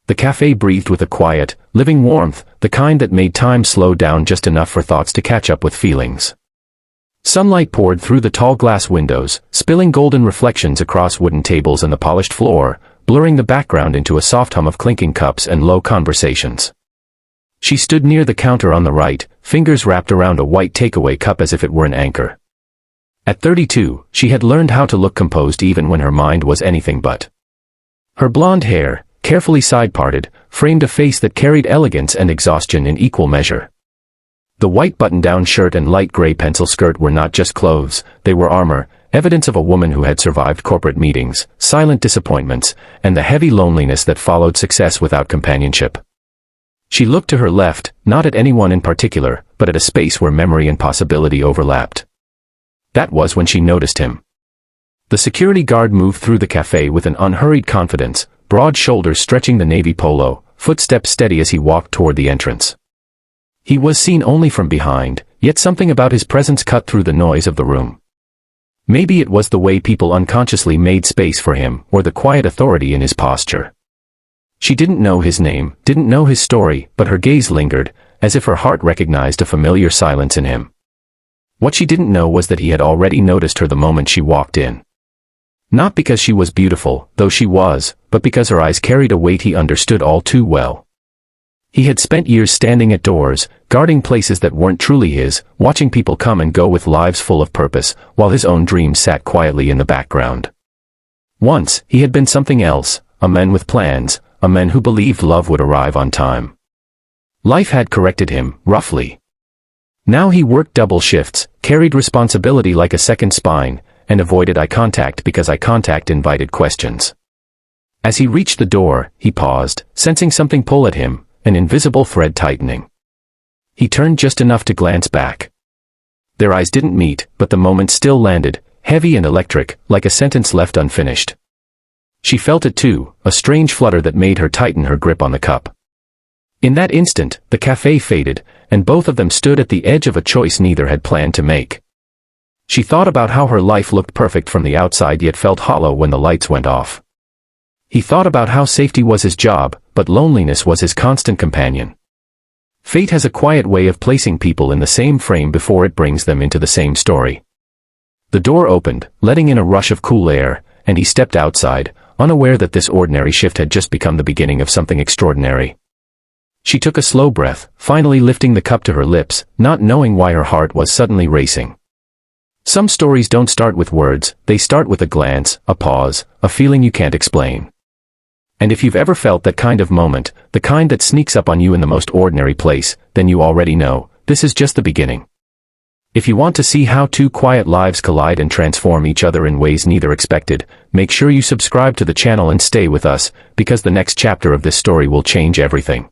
The cafe breathed with a quiet, living warmth, the kind that made time slow down just enough for thoughts to catch up with feelings. Sunlight poured through the tall glass windows, spilling golden reflections across wooden tables and the polished floor, blurring the background into a soft hum of clinking cups and low conversations. She stood near the counter on the right, fingers wrapped around a white takeaway cup as if it were an anchor. At 32, she had learned how to look composed even when her mind was anything but. Her blonde hair, carefully side-parted, framed a face that carried elegance and exhaustion in equal measure. The white button-down shirt and light gray pencil skirt were not just clothes, they were armor, evidence of a woman who had survived corporate meetings, silent disappointments, and the heavy loneliness that followed success without companionship. She looked to her left, not at anyone in particular, but at a space where memory and possibility overlapped. That was when she noticed him. The security guard moved through the cafe with an unhurried confidence, broad shoulders stretching the navy polo, footsteps steady as he walked toward the entrance. He was seen only from behind, yet something about his presence cut through the noise of the room. Maybe it was the way people unconsciously made space for him, or the quiet authority in his posture. She didn't know his name, didn't know his story, but her gaze lingered, as if her heart recognized a familiar silence in him. What she didn't know was that he had already noticed her the moment she walked in. Not because she was beautiful, though she was, but because her eyes carried a weight he understood all too well. He had spent years standing at doors, guarding places that weren't truly his, watching people come and go with lives full of purpose, while his own dreams sat quietly in the background. Once, he had been something else, a man with plans, a man who believed love would arrive on time. Life had corrected him, roughly. Now he worked double shifts, carried responsibility like a second spine, and avoided eye contact because eye contact invited questions. As he reached the door, he paused, sensing something pull at him, an invisible thread tightening. He turned just enough to glance back. Their eyes didn't meet, but the moment still landed, heavy and electric, like a sentence left unfinished. She felt it too, a strange flutter that made her tighten her grip on the cup. In that instant, the cafe faded, and both of them stood at the edge of a choice neither had planned to make. She thought about how her life looked perfect from the outside yet felt hollow when the lights went off. He thought about how safety was his job, but loneliness was his constant companion. Fate has a quiet way of placing people in the same frame before it brings them into the same story. The door opened, letting in a rush of cool air, and he stepped outside, unaware that this ordinary shift had just become the beginning of something extraordinary. She took a slow breath, finally lifting the cup to her lips, not knowing why her heart was suddenly racing. Some stories don't start with words, they start with a glance, a pause, a feeling you can't explain. And if you've ever felt that kind of moment, the kind that sneaks up on you in the most ordinary place, then you already know, this is just the beginning. If you want to see how two quiet lives collide and transform each other in ways neither expected, make sure you subscribe to the channel and stay with us, because the next chapter of this story will change everything.